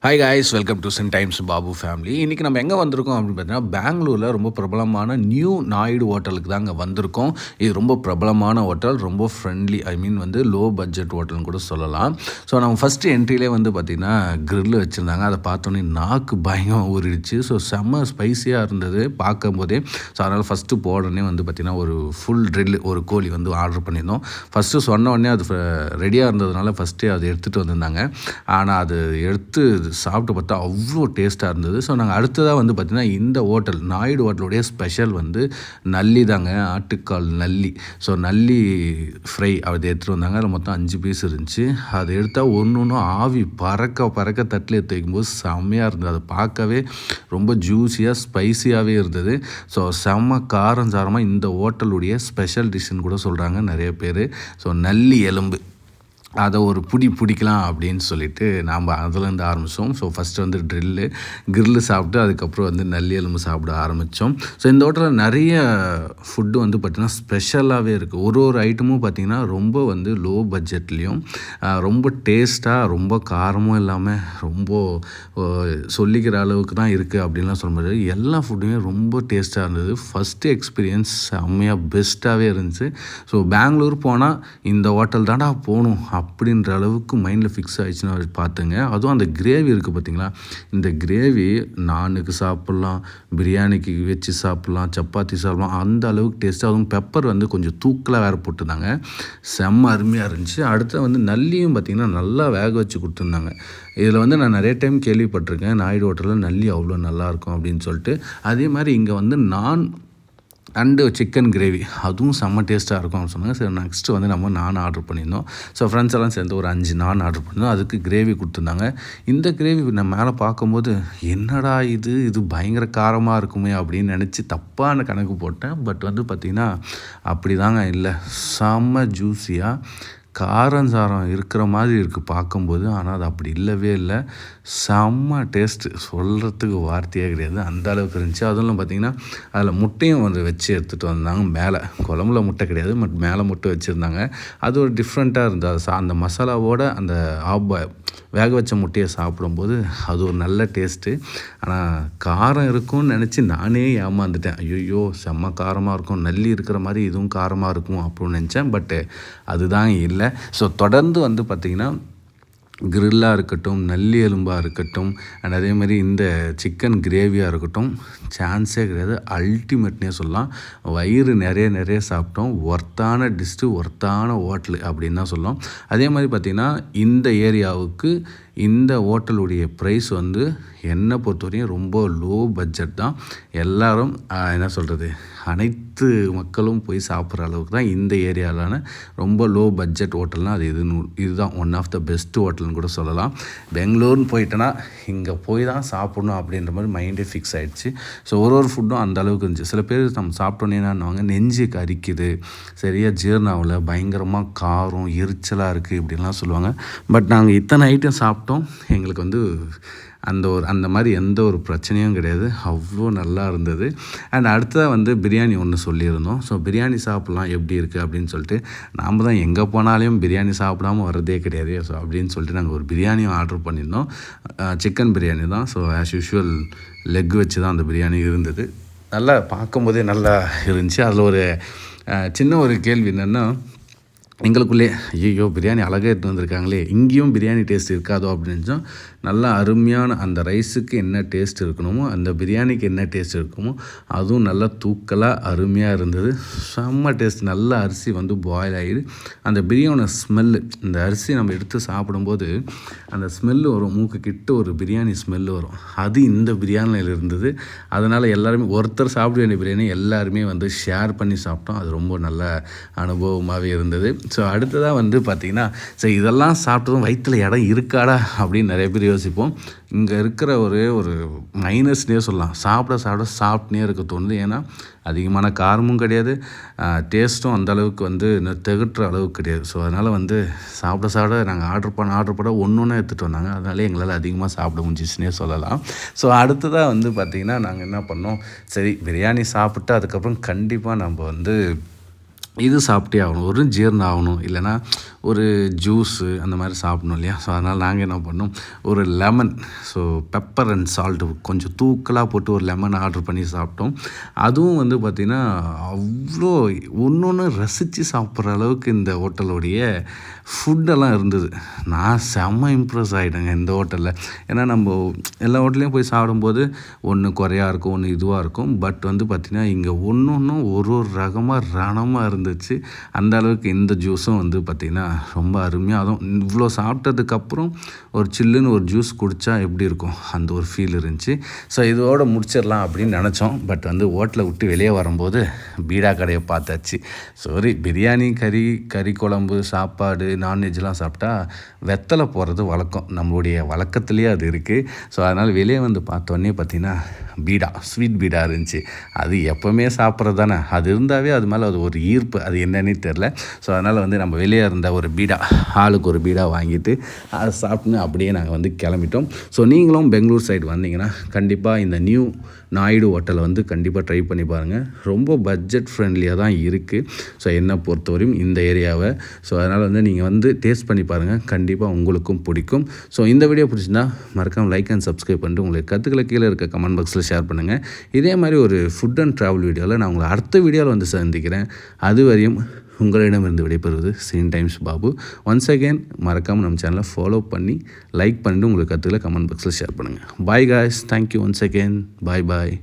Hi guys, welcome to Cine Times Babu family. இன்றைக்கி நம்ம எங்கே வந்திருக்கோம் அப்படின்னு பார்த்தீங்கன்னா, பெங்களூரில் ரொம்ப பிரபலமான நியூ நாயுடு ஹோட்டலுக்கு தான் அங்கே வந்திருக்கோம். இது ரொம்ப பிரபலமான ஹோட்டல், ரொம்ப ஃப்ரெண்ட்லி, லோ பட்ஜெட் ஹோட்டல்னு கூட சொல்லலாம். ஸோ நம்ம ஃபஸ்ட்டு என்ட்ரிலே பார்த்திங்கன்னா கிரில் வச்சுருந்தாங்க. அதை பார்த்தோன்னே நாக்கு பயங்கரம் ஊறிடுச்சு. ஸோ செம்ம ஸ்பைஸியாக இருந்தது பார்க்கும்போதே. ஸோ அதனால் ஃபஸ்ட்டு போடனே பார்த்திங்கன்னா ஒரு ஃபுல் ஒரு கோழி ஆர்டர் பண்ணியிருந்தோம். ஃபஸ்ட்டு சொன்ன உடனே அது ரெடியாக இருந்ததுனால ஃபஸ்ட்டே அதை எடுத்துகிட்டு வந்திருந்தாங்க. ஆனால் அது எடுத்து சாப்பிட்டு பார்த்தா அவ்வளோ டேஸ்ட்டாக இருந்தது. ஸோ நாங்கள் அடுத்ததாக பார்த்திங்கன்னா இந்த ஹோட்டல் நாயுடு ஹோட்டலுடைய ஸ்பெஷல் நல்லி தாங்க, ஆட்டுக்கால் நல்லி. ஸோ நல்லி ஃப்ரை அதை எடுத்துகிட்டு வந்தாங்க. அதில் மொத்தம் 5 பீஸ் இருந்துச்சு. அதை எடுத்தால் ஒன்று ஆவி பறக்க தட்டில் எடுத்து வைக்கும்போது செம்மையாக இருந்தது. அதை பார்க்கவே ரொம்ப ஜூஸியாக ஸ்பைஸியாகவே இருந்தது. ஸோ செம்ம காரம் சாரமாக இந்த ஹோட்டலுடைய ஸ்பெஷல் டிஷ்ஷுன்னு கூட சொல்கிறாங்க நிறைய பேர். ஸோ நல்லி எலும்பு அதை ஒரு பிடிக்கலாம் அப்படின்னு சொல்லிட்டு நாம் அதுலேருந்து ஆரம்பித்தோம். ஸோ ஃபஸ்ட்டு கிரில்லு சாப்பிட்டு அதுக்கப்புறம் நல்லி எலும்பு சாப்பிட ஆரம்பித்தோம். ஸோ இந்த ஹோட்டலில் நிறைய ஃபுட்டு பார்த்திங்கன்னா ஸ்பெஷலாகவே இருக்குது. ஒரு ஐட்டமும் பார்த்திங்கன்னா ரொம்ப லோ பட்ஜெட்லேயும் ரொம்ப டேஸ்ட்டாக, ரொம்ப காரமும் இல்லாமல் ரொம்ப சொல்லிக்கிற அளவுக்கு தான் இருக்குது அப்படின்லாம் சொல்ல முடியாது. எல்லா ஃபுட்டுமே ரொம்ப டேஸ்ட்டாக இருந்தது. ஃபஸ்ட்டு எக்ஸ்பீரியன்ஸ் செம்மையாக பெஸ்ட்டாகவே இருந்துச்சு. ஸோ பெங்களூர் போனால் இந்த ஹோட்டல் தான்டா போகணும் அப்படின்ற அளவுக்கு மைண்டில் ஃபிக்ஸ் ஆகிடுச்சுன்னா பார்த்துங்க. அதுவும் அந்த கிரேவி இருக்குது பார்த்திங்களா, இந்த கிரேவி நானுக்கு சாப்பிட்லாம், பிரியாணிக்கு வச்சு சாப்பிட்லாம், சப்பாத்தி சாப்பிட்லாம், அந்த அளவுக்கு டேஸ்ட்டு. அதுவும் பெப்பர் கொஞ்சம் தூக்கலாக வேறு போட்டுருந்தாங்க. செம்ம அருமையாக இருந்துச்சு. அடுத்து நல்லியும் பார்த்திங்கன்னா நல்லா வேக வச்சு கொடுத்துருந்தாங்க. இதில் நான் நிறைய டைம் கேள்விப்பட்டிருக்கேன், நாயுடு ஹோட்டலில் நல்லி அவ்வளோ நல்லாயிருக்கும் அப்படின்னு சொல்லிட்டு. அதே மாதிரி இங்கே நான் அண்டு சிக்கன் கிரேவி அதுவும் செம்ம டேஸ்ட்டாக இருக்கும் அப்படின்னு சொன்னாங்க. சரி, நெக்ஸ்ட்டு நம்ம நான் ஆர்டர் பண்ணியிருந்தோம். ஸோ ஃப்ரெண்ட்ஸ் எல்லாம் சேர்ந்து ஒரு 5 நான் ஆர்டர் பண்ணியிருந்தோம். அதுக்கு கிரேவி கொடுத்துருந்தாங்க. இந்த கிரேவி நான் மேலே பார்க்கும்போது என்னடா இது பயங்கர காரமாக இருக்குமே அப்படின்னு நினச்சி தப்பான கணக்கு போட்டேன். பட் பார்த்திங்கன்னா அப்படி தாங்க இல்லை, செம்ம ஜூஸியாக காரஞ்சாரம் இருக்கிற மாதிரி இருக்குது பார்க்கும்போது. ஆனால் அது அப்படி இல்லவே இல்லை. செம்ம டேஸ்ட்டு, சொல்கிறதுக்கு வார்த்தையே கிடையாது, அந்த அளவுக்கு இருந்துச்சு. அதுவும் பார்த்திங்கன்னா அதில் முட்டையும் வச்சு எடுத்துகிட்டு வந்தாங்க. மேலே குழம்புல முட்டை கிடையாது, பட் மேலே முட்டை வச்சுருந்தாங்க. அது ஒரு டிஃப்ரெண்ட்டாக இருந்தது. அந்த மசாலாவோட அந்த வேக வச்ச முட்டையை சாப்பிடும்போது அது ஒரு நல்ல டேஸ்ட்டு. ஆனால் காரம் இருக்கும்னு நினச்சி நானே ஏமாந்துட்டேன். ஐயோ செம்ம காரமாக இருக்கும், நல்லி இருக்கிற மாதிரி இதுவும் காரமாக இருக்கும் அப்படின்னு நினச்சேன். பட்டு அதுதான் இல்லை. ஸோ தொடர்ந்து பார்த்திங்கன்னா கிரில்லாக இருக்கட்டும், நல்லி எலும்பாக இருக்கட்டும், அண்ட் அதேமாதிரி இந்த சிக்கன் கிரேவியாக இருக்கட்டும், சான்ஸே கிடையாது. அல்டிமேட்னே சொல்லலாம். வயிறு நிறைய சாப்பிட்டோம். ஒர்த்தான டிஷ்ஷு, ஒர்த்தான ஹோட்டலு அப்படின்னு தான் சொல்லலாம். அதே மாதிரி பார்த்திங்கன்னா இந்த ஏரியாவுக்கு இந்த ஹோட்டலுடைய ப்ரைஸ் என்னை பொறுத்தவரையும் ரொம்ப லோ பட்ஜெட் தான். எல்லோரும் என்ன சொல்கிறது, அனைத்து மக்களும் போய் சாப்பிட்ற அளவுக்கு தான் இந்த ஏரியாவிலான ரொம்ப லோ பட்ஜெட் ஹோட்டல்னால் அது இதுதான் ஒன் ஆஃப் த பெஸ்ட் ஹோட்டல்னு கூட சொல்லலாம். பெங்களூர்னு போயிட்டேன்னா இங்கே போய் தான் சாப்பிட்ணும் அப்படின்ற மாதிரி மைண்டே ஃபிக்ஸ் ஆகிடுச்சு. ஸோ ஒரு ஃபுட்டும் அந்த அளவுக்கு இருந்துச்சு. சில பேர் நம்ம சாப்பிட்டோன்னே என்னவாங்க, நெஞ்சு கரிக்குது, சரியாக ஜீர்ணாவில், பயங்கரமாக காரம் எரிச்சலாக இருக்குது இப்படின்லாம் சொல்லுவாங்க. பட் நாங்கள் இத்தனை ஐட்டம் சாப்பிட்டோம், எங்களுக்கு அந்த மாதிரி எந்த ஒரு பிரச்சனையும் கிடையாது. அவ்வளோ நல்லா இருந்தது. அண்ட் அடுத்ததாக பிரியாணி ஒன்று சொல்லியிருந்தோம். ஸோ பிரியாணி சாப்பிட்லாம் எப்படி இருக்குது அப்படின்னு சொல்லிட்டு, நாம் தான் எங்கே போனாலையும் பிரியாணி சாப்பிடாமல் வர்றதே கிடையாது. ஸோ அப்படின்னு சொல்லிட்டு நாங்கள் ஒரு பிரியாணியும் ஆர்டர் பண்ணியிருந்தோம். சிக்கன் பிரியாணி தான். ஸோ ஆஸ் யூஷுவல் லெக் வச்சு தான் அந்த பிரியாணி இருந்தது. நல்லா பார்க்கும்போதே நல்லா இருந்துச்சு. அதில் ஒரு சின்ன ஒரு கேள்வி என்னென்னா, எங்களுக்குள்ளே ஐயோ பிரியாணி அழகாக எடுத்து வந்திருக்காங்களே, இங்கேயும் பிரியாணி டேஸ்ட் இருக்காதோ அப்படின்னு. நல்லா அருமையான அந்த ரைஸுக்கு என்ன டேஸ்ட் இருக்கணுமோ, அந்த பிரியாணிக்கு என்ன டேஸ்ட் இருக்குமோ அதுவும் நல்லா தூக்கலாக அருமையாக இருந்தது. செம்ம டேஸ்ட். நல்ல அரிசி பாயில் ஆகிடு. அந்த பிரியாணி ஸ்மெல்லு, இந்த அரிசி நம்ம எடுத்து சாப்பிடும்போது அந்த ஸ்மெல்லு வரும், மூக்கு கிட்ட ஒரு பிரியாணி ஸ்மெல்லு வரும். அது இந்த பிரியாணியில் இருந்தது. அதனால் எல்லாருமே ஒருத்தர் சாப்பிட வேண்டிய பிரியாணி எல்லாருமே ஷேர் பண்ணி சாப்பிட்டோம். அது ரொம்ப நல்ல அனுபவமாகவே இருந்தது. ஸோ அடுத்ததாக பார்த்திங்கன்னா, சரி இதெல்லாம் சாப்பிட்டதும் வயிற்றில் இடம் இருக்காடா அப்படின்னு நிறைய பேர் யோசிப்போம். இங்கே இருக்கிற ஒரு மைனஸ்னே சொல்லலாம். சாப்பிட்டுனே இருக்க தோணுது. ஏன்னா அதிகமான காரமும் கிடையாது, டேஸ்ட்டும் அந்தளவுக்கு திகட்டுற அளவுக்கு கிடையாது. ஸோ அதனால் சாப்பிட நாங்கள் ஆர்டர் பண்ண ஒன்று எடுத்துகிட்டு வந்தாங்க. அதனால எங்களால் அதிகமாக சாப்பிட முடிஞ்சிச்சுன்னே சொல்லலாம். ஸோ அடுத்ததாக பார்த்திங்கன்னா நாங்கள் என்ன பண்ணோம், சரி பிரியாணி சாப்பிட்டு அதுக்கப்புறம் கண்டிப்பாக நம்ம இது சாப்பிட்டே ஆகணும், ஒரு ஜீரணம் ஆகணும், இல்லைனா ஒரு ஜூஸு அந்த மாதிரி சாப்பிடணும் இல்லையா. ஸோ அதனால் நாங்கள் என்ன பண்ணோம், ஒரு lemon, so pepper and salt கொஞ்சம் தூக்கலாக போட்டு ஒரு லெமன் ஆர்டர் பண்ணி சாப்பிட்டோம். அதுவும் வந்து பார்த்திங்கன்னா அவ்வளோ ஒன்று ரசித்து சாப்பிட்ற அளவுக்கு இந்த ஹோட்டலோடைய ஃபுட்டெல்லாம் இருந்தது. நான் செம்ம இம்ப்ரெஸ் ஆகிட்டேங்க இந்த ஹோட்டலில். ஏன்னா நம்ம எல்லா ஹோட்டல்லையும் போய் சாப்பிடும்போது ஒன்று குறையாக இருக்கும், ஒன்று இதுவாக இருக்கும். பட் வந்து பார்த்திங்கன்னா இங்கே ஒன்றும் ஒரு ரகமாக ரணமாக இருந்துச்சு. அந்த அளவுக்கு இந்த ஜூஸும் வந்து பார்த்திங்கன்னா ரொம்ப அருமையாக, அதுவும் இவ்வளோ சாப்பிட்டதுக்கப்புறம் ஒரு சில்லுன்னு ஒரு ஜூஸ் குடித்தா எப்படி இருக்கும் அந்த ஒரு ஃபீல் இருந்துச்சு. ஸோ இதோடு முடிச்சிடலாம் அப்படின்னு நினச்சோம். பட் வந்து ஹோட்டலை விட்டு வெளியே வரும்போது பீடா கடையை பார்த்தாச்சு. சாரி, பிரியாணி, கறி குழம்பு, சாப்பாடு, நான்வெஜ்லாம் சாப்பிட்டா வெத்தலை போடுறது வழக்கம், நம்மளுடைய வழக்கத்துலேயே அது இருக்குது. ஸோ அதனால் வெளியே வந்து பார்த்தோன்னே பார்த்திங்கன்னா பீடா, ஸ்வீட் பீடா இருந்துச்சு. அது எப்போவுமே சாப்பிட்றது தானே, அது இருந்தாவே அது மேலே அது ஒரு ஈர்ப்பு, அது என்னன்னே தெரில. ஸோ அதனால் வந்து நம்ம வெளியே இருந்த ஒரு பீடா, ஆளுக்கு ஒரு பீடா வாங்கிட்டு அதை சாப்பிட்டுன்னு அப்படியே நாங்கள் வந்து கிளம்பிட்டோம். ஸோ நீங்களும் பெங்களூர் சைடு வந்தீங்கன்னா கண்டிப்பாக இந்த நியூ நாயுடு ஹோட்டலை வந்து கண்டிப்பாக ட்ரை பண்ணி பாருங்கள். ரொம்ப பட்ஜெட் ஃப்ரெண்ட்லியாக தான் இருக்குது. ஸோ என்னை பொறுத்தவரையும் இந்த ஏரியாவை. ஸோ அதனால் வந்து நீங்கள் வந்து டேஸ்ட் பண்ணி பாருங்கள், கண்டிப்பாக உங்களுக்கும் பிடிக்கும். ஸோ இந்த வீடியோ பிடிச்சிருந்தா மறக்காமல் லைக் அண்ட் சப்ஸ்கிரைப் பண்ணிட்டு உங்களுக்கு கருத்துக்களை கீழே இருக்க கமெண்ட் பாக்ஸில் ஷேர் பண்ணுங்கள். இதே மாதிரி ஒரு ஃபுட் அண்ட் ட்ராவல் வீடியோவில் நான் உங்களை அடுத்த வீடியோவில் வந்து சந்திக்கிறேன். அதுவரையும் உங்களிடமிருந்து விடைபெறுவது Cine Times Babu. Once again மறக்காமல் நம்ம சேனலை ஃபாலோ பண்ணி லைக் பண்ணிட்டு உங்களுக்கு கருத்துக்களை கமெண்ட் பாக்ஸில் ஷேர் பண்ணுங்கள். Bye guys, thank you once again, பாய்.